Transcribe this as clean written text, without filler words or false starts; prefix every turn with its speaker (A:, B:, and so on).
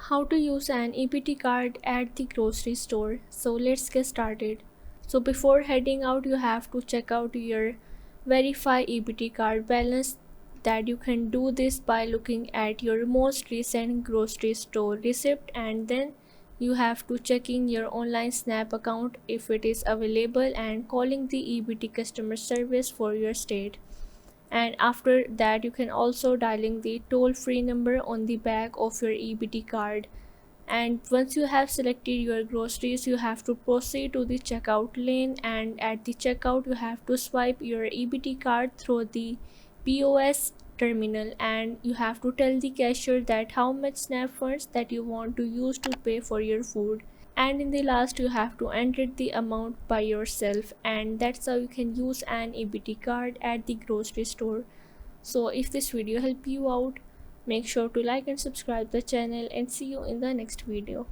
A: How to use an EBT card at the grocery store. So let's get started. So before heading out, you have to check out your verify EBT card balance. That you can do this by looking at your most recent grocery store receipt, and then you have to checking your online Snap account if it is available and calling the EBT customer service for your state. And after that you can also dialing the toll-free number on the back of your EBT card. And once you have selected your groceries, you have to proceed to the checkout lane, and at the checkout you have to swipe your EBT card through the POS terminal, and you have to tell the cashier that how much SNAP funds that you want to use to pay for your food. And in the last you have to enter the amount by yourself, and that's how you can use an EBT card at the grocery store. So if this video helped you out, make sure to like and subscribe the channel, and see you in the next video.